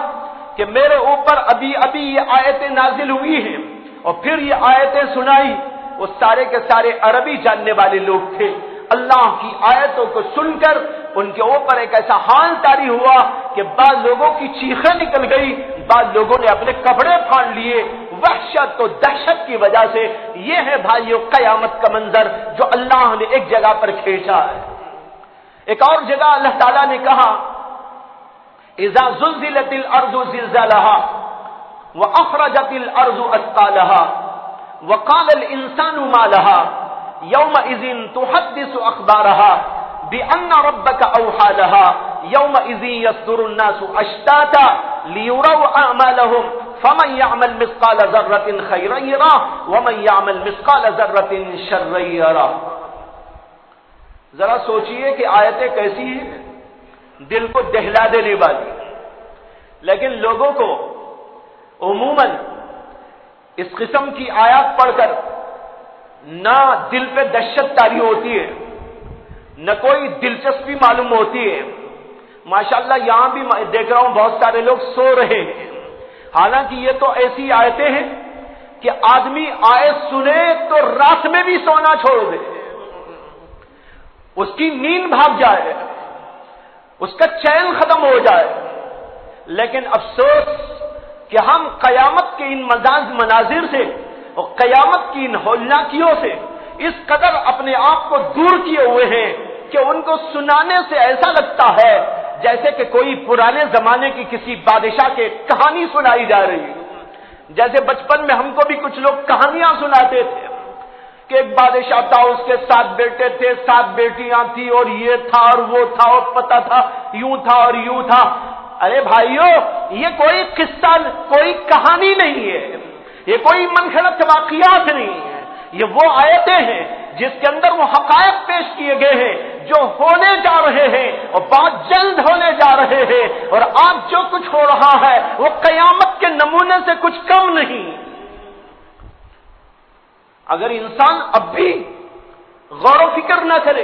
کہ میرے اوپر ابھی ابھی یہ آیتیں نازل ہوئی ہیں، اور پھر یہ آیتیں سنائی۔ وہ سارے کے سارے عربی جاننے والے لوگ تھے، اللہ کی آیتوں کو سن کر ان کے اوپر ایک ایسا حال طاری ہوا کہ بعض لوگوں کی چیخیں نکل گئی، بعض لوگوں نے اپنے کپڑے پھاڑ لیے وحشت و دہشت کی وجہ سے۔ یہ ہے بھائیو قیامت کا منظر جو اللہ نے ایک جگہ پر کھینچا ہے۔ ایک اور جگہ اللہ تعالیٰ نے کہا اذا زلزلت الارض زلزالها واخرجت الارض اثقالها وقال الانسان ما لها يومئذ تحدث اخبارها بان ربك اوحى لها يومئذ يصدر الناس اشتاتا ليروا اعمالهم فمن يعمل مثقال ذرة خيرا يره ومن يعمل مثقال ذرة شرا يره۔ ذرا سوچئے کہ آیتیں کیسی ہیں، دل کو دہلا دینے والی، لیکن لوگوں کو عموماً اس قسم کی آیات پڑھ کر نہ دل پہ دہشت طاری ہوتی ہے، نہ کوئی دلچسپی معلوم ہوتی ہے۔ ماشاءاللہ یہاں بھی دیکھ رہا ہوں بہت سارے لوگ سو رہے ہیں، حالانکہ یہ تو ایسی آیتیں ہیں کہ آدمی آیت سنے تو رات میں بھی سونا چھوڑ دے، اس کی نیند بھاگ جائے، اس کا چین ختم ہو جائے۔ لیکن افسوس کہ ہم قیامت کے ان مناظر سے اور قیامت کی ان ہولناکیوں سے اس قدر اپنے آپ کو دور کیے ہوئے ہیں کہ ان کو سنانے سے ایسا لگتا ہے جیسے کہ کوئی پرانے زمانے کی کسی بادشاہ کے کہانی سنائی جا رہی ہے۔ جیسے بچپن میں ہم کو بھی کچھ لوگ کہانیاں سناتے تھے کہ ایک بادشاہ تھا، اس کے 7 بیٹے تھے، 7 بیٹیاں تھی، اور یہ تھا اور وہ تھا اور پتہ تھا، یوں تھا اور یوں تھا۔ ارے بھائیو، یہ کوئی قصہ، کوئی کہانی نہیں ہے، یہ کوئی منگھڑت واقعات نہیں ہے، یہ وہ آیتیں ہیں جس کے اندر وہ حقائق پیش کیے گئے ہیں جو ہونے جا رہے ہیں اور بہت جلد ہونے جا رہے ہیں، اور آج جو کچھ ہو رہا ہے وہ قیامت کے نمونے سے کچھ کم نہیں۔ اگر انسان اب بھی غور و فکر نہ کرے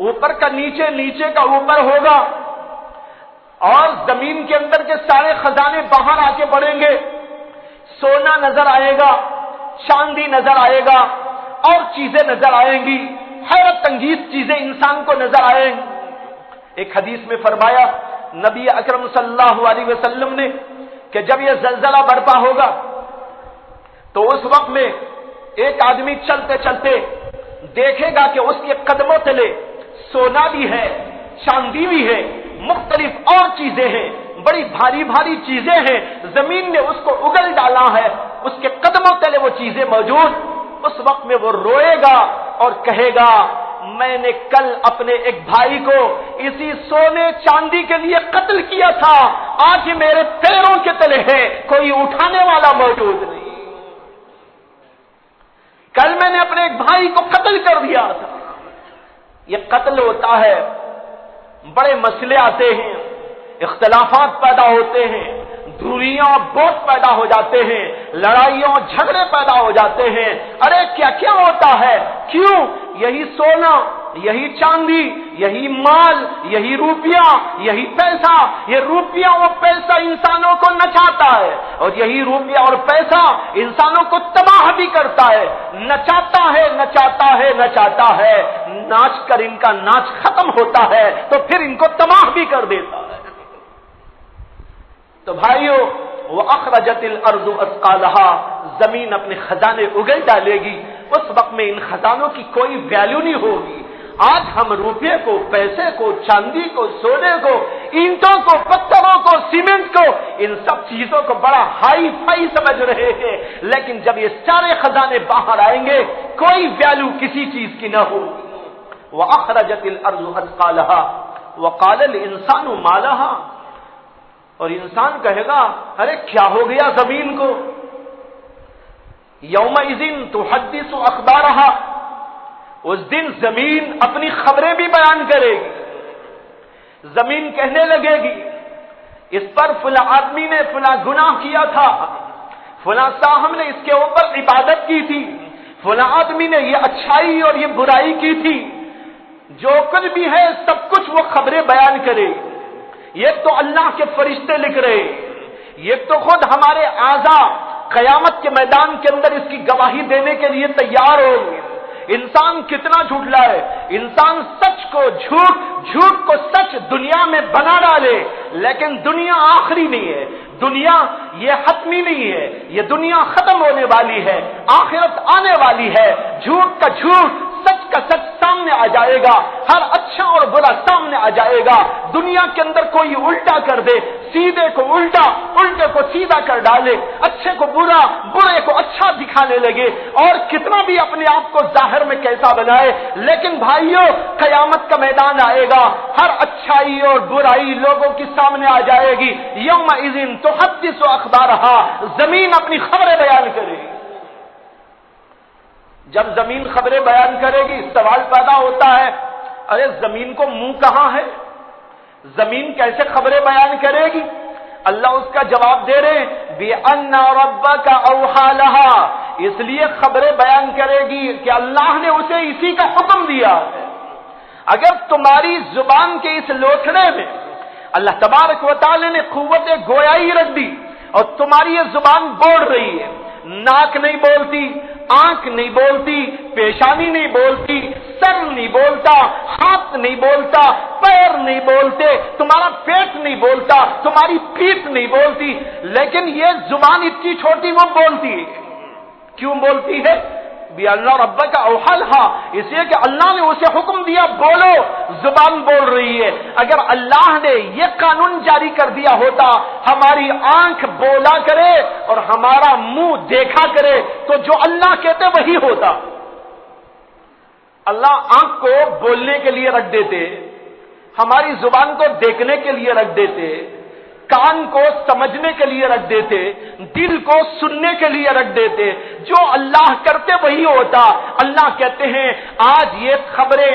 اوپر کا نیچے، نیچے کا اوپر ہوگا، اور زمین کے اندر کے سارے خزانے باہر آ کے پڑیں گے. سونا نظر آئے گا، چاندی نظر آئے گا، اور چیزیں نظر آئیں گی، حیرت انگیز چیزیں انسان کو نظر آئیں گی. ایک حدیث میں فرمایا نبی اکرم صلی اللہ علیہ وسلم نے کہ جب یہ زلزلہ برپا ہوگا تو اس وقت میں ایک آدمی چلتے چلتے دیکھے گا کہ اس کے قدموں تلے سونا بھی ہے، چاندی بھی ہے، مختلف اور چیزیں ہیں، بڑی بھاری بھاری چیزیں ہیں، زمین نے اس کو اگل ڈالا ہے، اس کے قدموں تلے وہ چیزیں موجود. اس وقت میں وہ روئے گا اور کہے گا میں نے کل اپنے ایک بھائی کو اسی سونے چاندی کے لیے قتل کیا تھا، آج میرے پیروں کے تلے ہے، کوئی اٹھانے والا موجود نہیں. کل میں نے اپنے ایک بھائی کو قتل کر دیا تھا. یہ قتل ہوتا ہے، بڑے مسئلے آتے ہیں، اختلافات پیدا ہوتے ہیں، دوریاں بہت پیدا ہو جاتے ہیں، لڑائیوں جھگڑے پیدا ہو جاتے ہیں. ارے کیا کیا ہوتا ہے؟ کیوں؟ یہی سونا، یہی چاندی، یہی مال، یہی روپیہ، یہی پیسہ. یہ روپیہ اور پیسہ انسانوں کو نچاتا ہے، اور یہی روپیہ اور پیسہ انسانوں کو تباہ بھی کرتا ہے. نچاتا ہے، نچاتا ہے، نچاتا ہے، ناچ کر ان کا ناچ ختم ہوتا ہے تو پھر ان کو تباہ بھی کر دیتا ہے. تو بھائیو، وہ اخرجت الارض اثقالہا، زمین اپنے خزانے اگل ڈالے گی. اس وقت میں ان خزانوں کی کوئی ویلیو نہیں ہوگی. آج ہم روپے کو، پیسے کو، چاندی کو، سونے کو، اینٹوں کو، پتھروں کو، سیمنٹ کو، ان سب چیزوں کو بڑا ہائی فائی سمجھ رہے ہیں، لیکن جب یہ سارے خزانے باہر آئیں گے کوئی ویلیو کسی چیز کی نہ ہوگی. وَأَخْرَجَتِ الْأَرْضُ أَثْقَالَهَا وَقَالَ الْإِنسَانُ مَا لَهَا، اور انسان کہے گا ارے کیا ہو گیا زمین کو؟ یومئذ تحدث اخبارها، اس دن زمین اپنی خبریں بھی بیان کرے گی. زمین کہنے لگے گی اس پر فلاں آدمی نے فلاں گناہ کیا تھا، فلاں صاحب نے اس کے اوپر عبادت کی تھی، فلاں آدمی نے یہ اچھائی اور یہ برائی کی تھی. جو کچھ بھی ہے سب کچھ وہ خبریں بیان کرے. یہ تو اللہ کے فرشتے لکھ رہے، یہ تو خود ہمارے اعضاء قیامت کے میدان کے اندر اس کی گواہی دینے کے لیے تیار ہوں گے. انسان کتنا جھوٹلائے، انسان سچ کو جھوٹ، جھوٹ کو سچ دنیا میں بنا ڈالے، لیکن دنیا آخری نہیں ہے، دنیا یہ حتمی نہیں ہے، یہ دنیا ختم ہونے والی ہے، آخرت آنے والی ہے. جھوٹ کا جھوٹ، سچ کا سچ سامنے آ جائے گا، ہر اچھا اور برا سامنے آ جائے گا. دنیا کے اندر کوئی الٹا کر دے، سیدھے کو الٹا، الٹے کو سیدھا کر ڈالے، اچھے کو برا، برے کو اچھا دکھانے لگے، اور کتنا بھی اپنے آپ کو ظاہر میں کیسا بنائے، لیکن بھائیوں قیامت کا میدان آئے گا، ہر اچھائی اور برائی لوگوں کے سامنے آ جائے گی. یومئذ تحدث اخبارها، زمین اپنی خبریں بیان کرے گی. جب زمین خبریں بیان کرے گی سوال پیدا ہوتا ہے ارے زمین کو منہ کہاں ہے؟ زمین کیسے خبریں بیان کرے گی؟ اللہ اس کا جواب دے رہے ہیں بِأَنَّ رَبَّكَ أَوْحَى لَهَا، اس لیے خبریں بیان کرے گی کہ اللہ نے اسے اسی کا حکم دیا ہے. اگر تمہاری زبان کے اس لوٹھڑے میں اللہ تبارک و تعالی نے قوت گویائی رکھ دی اور تمہاری یہ زبان بول رہی ہے، ناک نہیں بولتی، آنکھ نہیں بولتی، پیشانی نہیں بولتی، سر نہیں بولتا، ہاتھ نہیں بولتا، پیر نہیں بولتے، تمہارا پیٹ نہیں بولتا، تمہاری پیٹھ نہیں بولتی، لیکن یہ زبان اتنی چھوٹی وہ بولتی ہے. کیوں بولتی ہے؟ بِأَنَّ رَبَّكَ أَوْحَى لَهَا، اس لیے کہ اللہ نے اسے حکم دیا بولو، زبان بول رہی ہے. اگر اللہ نے یہ قانون جاری کر دیا ہوتا ہماری آنکھ بولا کرے اور ہمارا منہ دیکھا کرے تو جو اللہ کہتے وہی ہوتا. اللہ آنکھ کو بولنے کے لیے رکھ دیتے، ہماری زبان کو دیکھنے کے لیے رکھ دیتے، کان کو سمجھنے کے لیے رکھ دیتے، دل کو سننے کے لیے رکھ دیتے. جو اللہ کرتے وہی ہوتا. اللہ کہتے ہیں آج یہ خبریں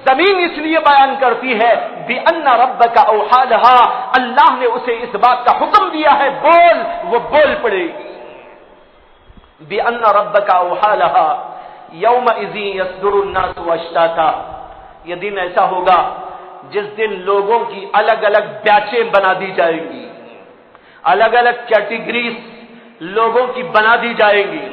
زمین اس لیے بیان کرتی ہے بِأَنَّ رَبَّكَ أَوْحَى لَهَا، اللہ نے اسے اس بات کا حکم دیا ہے بول، وہ بول پڑے گی. بِأَنَّ رَبَّكَ أَوْحَى لَهَا يَوْمَئِذٍ يَصْدُرُ النَّاسُ أَشْتَاتًا، یہ دن ایسا ہوگا جس دن لوگوں کی الگ الگ بیچیں بنا دی جائیں گی، الگ الگ کیٹیگریز لوگوں کی بنا دی جائیں گی،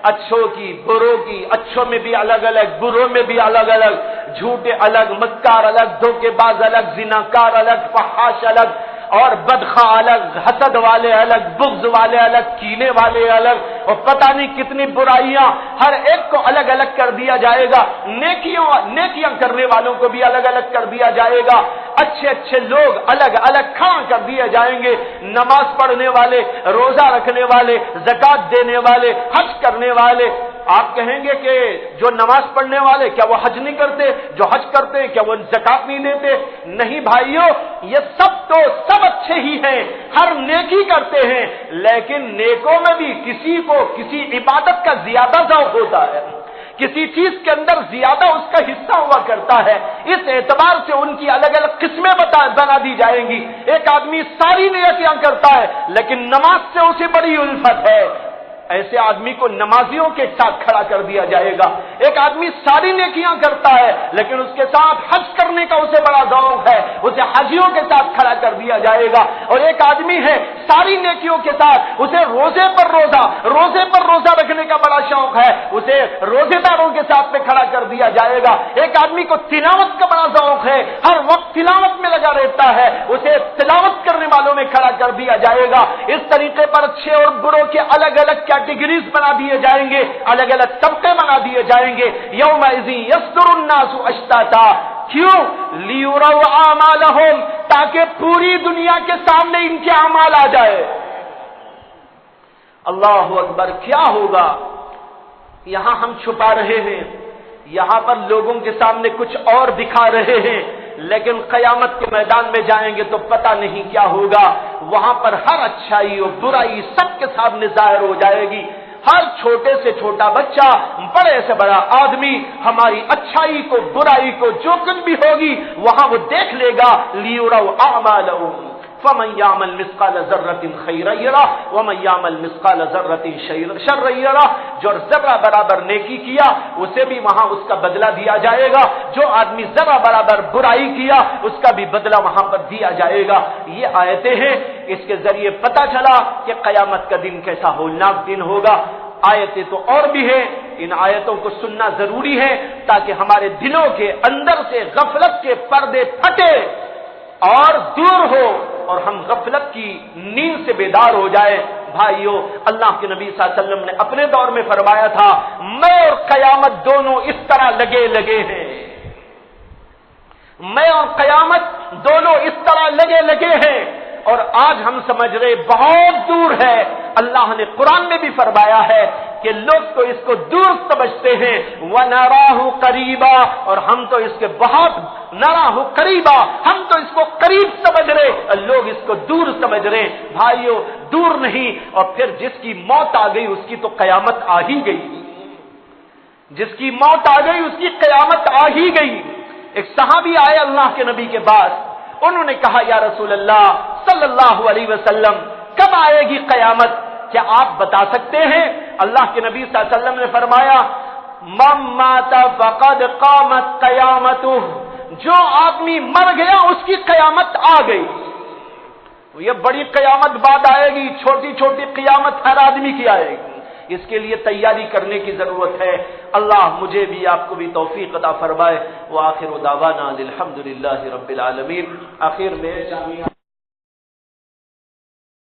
اچھوں کی بروں کی، اچھوں میں بھی الگ الگ، بروں میں بھی الگ الگ، جھوٹے الگ، مکار الگ، دھوکے باز الگ، زناکار الگ، فحاش الگ، اور بدخواہ الگ، حسد والے الگ، بغض والے الگ، کینے والے الگ، اور پتہ نہیں کتنی برائیاں، ہر ایک کو الگ الگ کر دیا جائے گا۔ نیکیاں کرنے والوں کو بھی الگ الگ کر دیا جائے گا، اچھے اچھے لوگ الگ الگ کھڑا کر دیے جائیں گے، نماز پڑھنے والے، روزہ رکھنے والے، زکات دینے والے، حج کرنے والے۔ آپ کہیں گے کہ جو نماز پڑھنے والے کیا وہ حج نہیں کرتے؟ جو حج کرتے کیا وہ زکات نہیں دیتے؟ نہیں بھائیو، یہ سب تو سب اچھے ہی ہیں، ہر نیکی کرتے ہیں، لیکن نیکوں میں بھی کسی کو کسی عبادت کا زیادہ ذوق ہوتا ہے، کسی چیز کے اندر زیادہ اس کا حصہ ہوا کرتا ہے، اس اعتبار سے ان کی الگ الگ قسمیں بنا دی جائیں گی۔ ایک آدمی ساری نیکیاں کرتا ہے لیکن نماز سے اسے بڑی الفت ہے، ایسے آدمی کو نمازیوں کے ساتھ کھڑا کر دیا جائے گا۔ ایک آدمی ساری نیکیاں کرتا ہے لیکن اس کے ساتھ حج کرنے کا اسے بڑا ذوق ہے، اسے حجیوں کے ساتھ کھڑا کر دیا جائے گا۔ اور ایک آدمی ہے ساری نیکیوں کے ساتھ اسے روزے پر روزہ رکھنے کا بڑا شوق ہے، اسے روزے داروں کے ساتھ میں کھڑا کر دیا جائے گا۔ ایک آدمی کو تلاوت کا بڑا ذوق ہے، ہر وقت تلاوت میں لگا رہتا ہے، اسے تلاوت کرنے والوں میں کھڑا کر دیا جائے گا۔ اس طریقے پر اچھے اور بروں کے الگ الگ کیٹیگریز بنا دیے جائیں گے، الگ الگ طبقے بنا دیے جائیں گے۔ یومئذ یصدر الناس اشتاتا، کیوں؟ لیروا اعمالہم، تاکہ پوری دنیا کے سامنے ان کے اعمال آ جائے۔ اللہ اکبر! کیا ہوگا؟ یہاں ہم چھپا رہے ہیں، یہاں پر لوگوں کے سامنے کچھ اور دکھا رہے ہیں، لیکن قیامت کے میدان میں جائیں گے تو پتہ نہیں کیا ہوگا۔ وہاں پر ہر اچھائی اور برائی سب کے سامنے ظاہر ہو جائے گی، ہر چھوٹے سے چھوٹا بچہ، بڑے سے بڑا آدمی ہماری اچھائی کو، برائی کو، جو کچھ بھی ہوگی وہاں وہ دیکھ لے گا۔ لیروا اعمالہم فمن یعمل مثقال ذرۃ خیرا یرہ ومن یعمل مثقال ذرۃ شرا یرہ، جو ذرہ برابر نیکی کیا اسے بھی وہاں اس کا بدلہ دیا جائے گا، جو آدمی ذرہ برابر برائی کیا اس کا بھی بدلہ وہاں پر دیا جائے گا۔ یہ آیتیں ہیں، اس کے ذریعے پتہ چلا کہ قیامت کا دن کیسا ہولناک دن ہوگا۔ آیتیں تو اور بھی ہیں، ان آیتوں کو سننا ضروری ہے تاکہ ہمارے دلوں کے اندر سے غفلت کے پردے پھٹے اور دور ہو اور ہم غفلت کی نیند سے بیدار ہو جائے۔ بھائیو، اللہ کے نبی صلی اللہ علیہ وسلم نے اپنے دور میں فرمایا تھا، میں اور قیامت دونوں اس طرح لگے ہیں، میں اور قیامت دونوں اس طرح لگے ہیں، اور آج ہم سمجھ رہے بہت دور ہے۔ اللہ نے قرآن میں بھی فرمایا ہے کہ لوگ تو اس کو دور سمجھتے ہیں، وَنَرَاهُ قَرِيبًا، اور ہم تو اس کے بہت نَرَاهُ قَرِيبًا، ہم تو اس کو قریب سمجھ رہے، لوگ اس کو دور سمجھ رہے۔ بھائیو، دور نہیں، اور پھر جس کی موت آ گئی اس کی تو قیامت آ ہی گئی، جس کی موت آ گئی اس کی قیامت آ ہی گئی۔ ایک صحابی آئے اللہ کے نبی کے پاس، انہوں نے کہا یا رسول اللہ صلی اللہ علیہ وسلم، کب آئے گی قیامت؟ کیا آپ بتا سکتے ہیں؟ اللہ کے نبی صلی اللہ علیہ وسلم نے فرمایا، من مات فقد قامت قیامتہ، جو آدمی مر گیا اس کی قیامت آ گئی۔ یہ بڑی قیامت بعد آئے گی، چھوٹی چھوٹی قیامت ہر آدمی کی آئے گی، اس کے لیے تیاری کرنے کی ضرورت ہے۔ اللہ مجھے بھی آپ کو بھی توفیق عطا فرمائے۔ وآخر دعوانا الحمدللہ رب العالمین۔ آخر میں